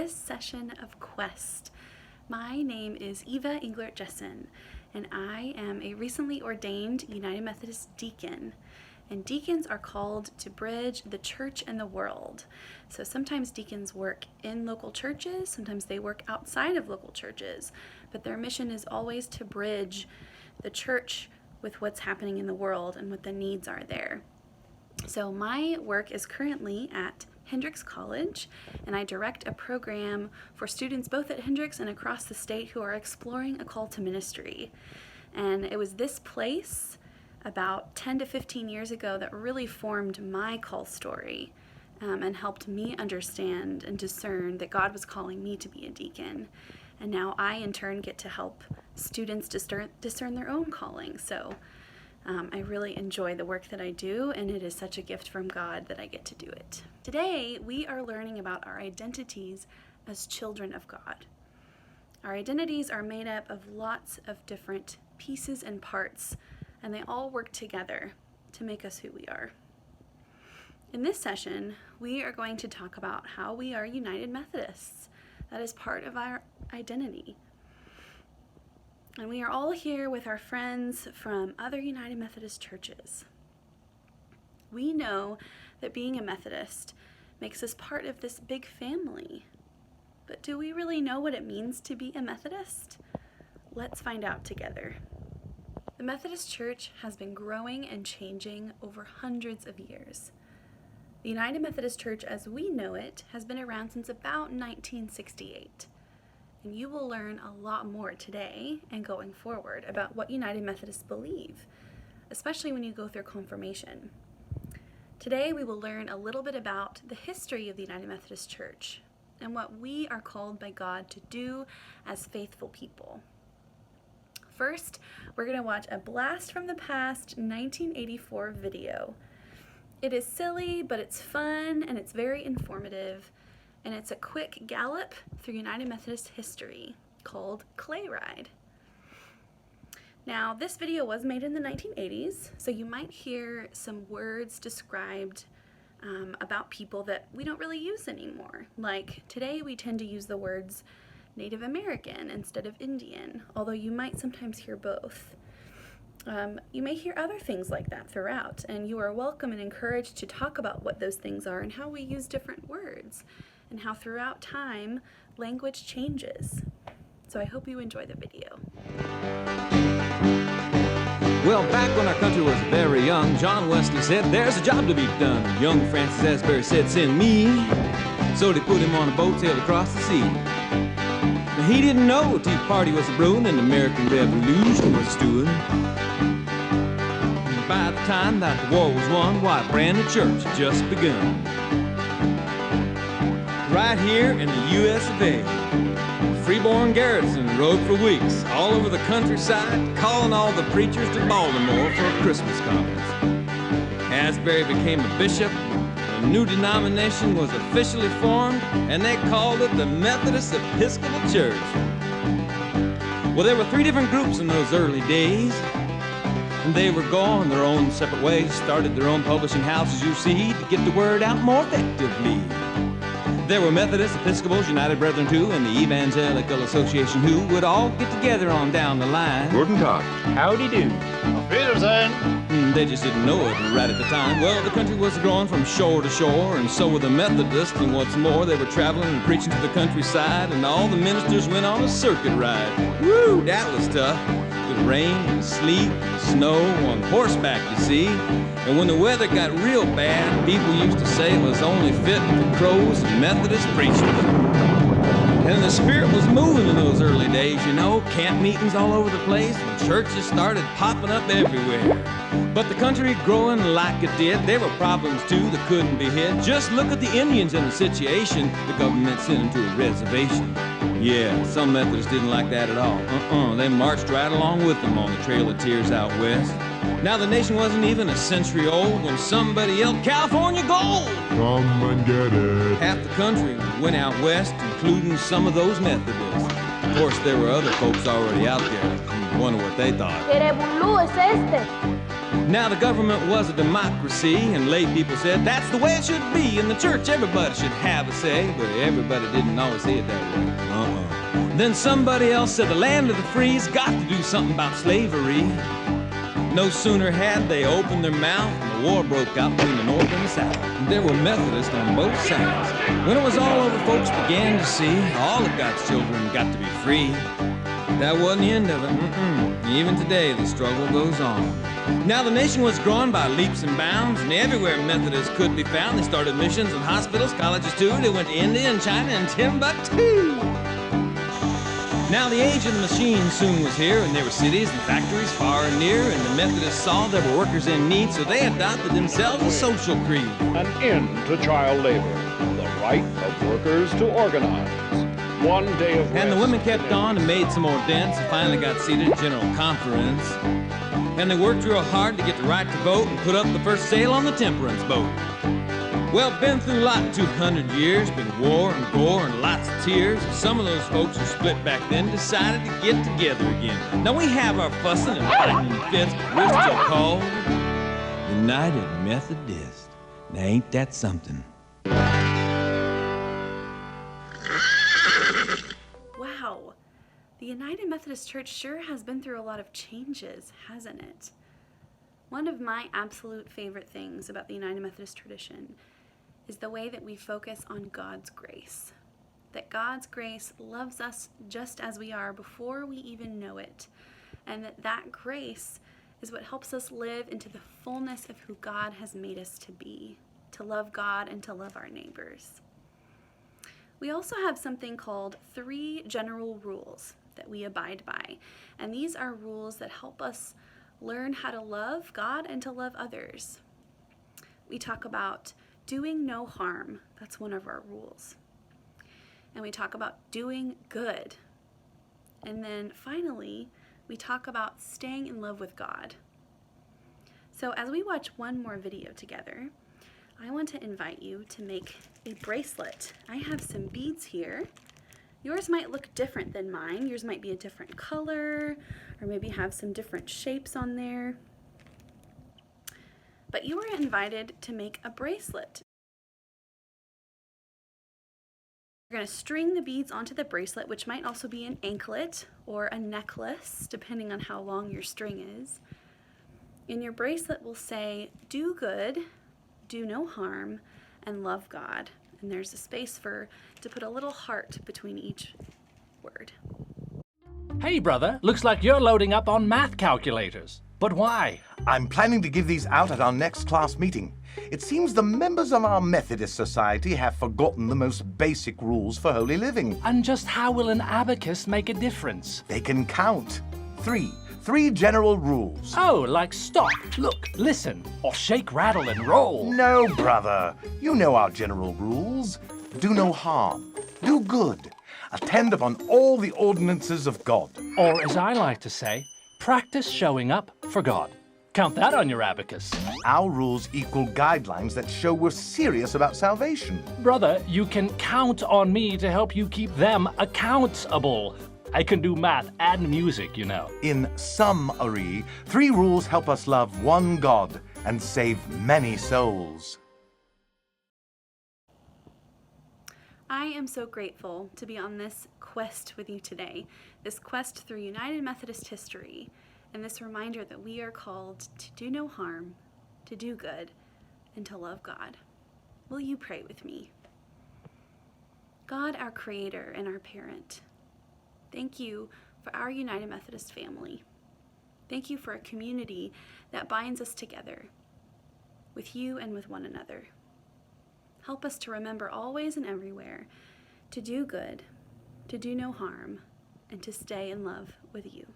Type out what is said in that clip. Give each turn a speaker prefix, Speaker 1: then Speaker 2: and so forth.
Speaker 1: this session of Quest. My name is Eva Englert Jessen, and I am a recently ordained United Methodist deacon. And deacons are called to bridge the church and the world. So sometimes deacons work in local churches, sometimes they work outside of local churches, but their mission is always to bridge the church with what's happening in the world and what the needs are there. So my work is currently at Hendrix College, and I direct a program for students both at Hendrix and across the state who are exploring a call to ministry. And it was this place about 10 to 15 years ago that really formed my call story and helped me understand and discern that God was calling me to be a deacon. And now I, in turn, get to help students discern their own calling. So I really enjoy the work that I do, and it is such a gift from God that I get to do it. Today, we are learning about our identities as children of God. Our identities are made up of lots of different pieces and parts, and they all work together to make us who we are. In this session, we are going to talk about how we are United Methodists. That is part of our identity. And we are all here with our friends from other United Methodist churches. We know that being a Methodist makes us part of this big family. But do we really know what it means to be a Methodist? Let's find out together. The Methodist Church has been growing and changing over hundreds of years. The United Methodist Church as we know it has been around since about 1968. And you will learn a lot more today and going forward about what United Methodists believe, especially when you go through confirmation. Today we will learn a little bit about the history of the United Methodist Church and what we are called by God to do as faithful people. First, we're going to watch a blast from the past 1984 video. It is silly, but it's fun and it's very informative. And it's a quick gallop through United Methodist history called Clay Ride. Now, this video was made in the 1980s, so you might hear some words described about people that we don't really use anymore. Like today we tend to use the words Native American instead of Indian, although you might sometimes hear both. You may hear other things like that throughout, and you are welcome and encouraged to talk about what those things are and how we use different words, and how throughout time, language changes. So I hope you enjoy the video.
Speaker 2: Well, back when our country was very young, John Wesley said, there's a job to be done. Young Francis Asbury said, send me. So they put him on a boat sailed across the sea. Now, he didn't know Tea Party was brewing and the American Revolution was stewing. By the time that the war was won, why, a brand new church had just begun. Right here in the U.S. of A. Freeborn Garrison rode for weeks all over the countryside, calling all the preachers to Baltimore for a Christmas conference. Asbury became a bishop, a new denomination was officially formed, and they called it the Methodist Episcopal Church. Well, there were three different groups in those early days, and they were going their own separate ways, started their own publishing houses, you see, to get the word out more effectively. There were Methodists, Episcopals, United Brethren too, and the Evangelical Association who would all get together on down the line.
Speaker 3: Guten Tag.
Speaker 4: Howdy do. Auf Wiedersehen.
Speaker 2: They just didn't know it right at the time. Well, the country was growing from shore to shore, and so were the Methodists, and what's more, they were traveling and preaching to the countryside, and all the ministers went on a circuit ride. Woo, that was tough. With rain and sleet and snow on horseback, you see. And when the weather got real bad, people used to say it was only fit for crows and Methodist preachers. And the spirit was moving in those early days, you know. Camp meetings all over the place, and churches started popping up everywhere. But the country growing like it did, there were problems too that couldn't be hid. Just look at the Indians in the situation the government sent them to a reservation. Yeah, some Methodists didn't like that at all. They marched right along with them on the Trail of Tears out west. Now the nation wasn't even a century old when somebody yelled, California gold!
Speaker 3: Come and get it.
Speaker 2: Half the country went out west, including some of those Methodists. Of course, there were other folks already out there. Wonder what they thought.
Speaker 5: ¿Qué revolú es este?
Speaker 2: Now the government was a democracy, and lay people said that's the way it should be. In the church, everybody should have a say, but everybody didn't always see it that way. Then somebody else said the land of the free's got to do something about slavery. No sooner had they opened their mouth than the war broke out between the North and the South. And there were Methodists on both sides. When it was all over, folks began to see all of God's children got to be free. That wasn't the end of it. Even today, the struggle goes on. Now the nation was growing by leaps and bounds, and everywhere Methodists could be found. They started missions and hospitals, colleges too. They went to India and China and Timbuktu. Now the age of the machine soon was here, and there were cities and factories far and near, and the Methodists saw there were workers in need, so they adopted themselves a social creed.
Speaker 4: An end to child labor. The right of workers to organize. One day of rest.
Speaker 2: And the women kept on and made some more dents and finally got seated at General Conference. And they worked real hard to get the right to vote and put up the first sail on the temperance boat. Well, been through a lot in 200 years, been war and gore and lots of tears. And some of those folks who split back then decided to get together again. Now we have our fussing and fighting and fits, but we're still called United Methodist. Now ain't that something?
Speaker 1: Wow, the United Methodist Church sure has been through a lot of changes, hasn't it? One of my absolute favorite things about the United Methodist tradition is the way that we focus on God's grace. That God's grace loves us just as we are before we even know it. And that grace is what helps us live into the fullness of who God has made us to be, to love God and to love our neighbors. We also have something called 3 general rules that we abide by. And these are rules that help us learn how to love God and to love others. We talk about doing no harm. That's one of our rules. And we talk about doing good. And then finally, we talk about staying in love with God. So as we watch one more video together, I want to invite you to make a bracelet. I have some beads here. Yours might look different than mine. Yours might be a different color, or maybe have some different shapes on there. But you are invited to make a bracelet. You're going to string the beads onto the bracelet, which might also be an anklet or a necklace, depending on how long your string is. And your bracelet will say, do good, do no harm, and love God. And there's a space to put a little heart between each word.
Speaker 5: Hey, brother, looks like you're loading up on math calculators. But why?
Speaker 6: I'm planning to give these out at our next class meeting. It seems the members of our Methodist Society have forgotten the most basic rules for holy living.
Speaker 5: And just how will an abacus make a difference?
Speaker 6: They can count. 3 general rules.
Speaker 5: Oh, like stop, look, listen, or shake, rattle, and roll.
Speaker 6: No, brother. You know our general rules. Do no harm. Do good. Attend upon all the ordinances of God.
Speaker 5: Or, as I like to say, practice showing up for God. Count that on your abacus.
Speaker 6: Our rules equal guidelines that show we're serious about salvation.
Speaker 5: Brother, you can count on me to help you keep them accountable. I can do math and music, you know.
Speaker 6: In summary, 3 rules help us love one God and save many souls.
Speaker 1: I am so grateful to be on this quest with you today, this quest through United Methodist history, and this reminder that we are called to do no harm, to do good, and to love God. Will you pray with me? God, our Creator and our parent, thank you for our United Methodist family. Thank you for a community that binds us together with you and with one another. Help us to remember always and everywhere to do good, to do no harm, and to stay in love with you.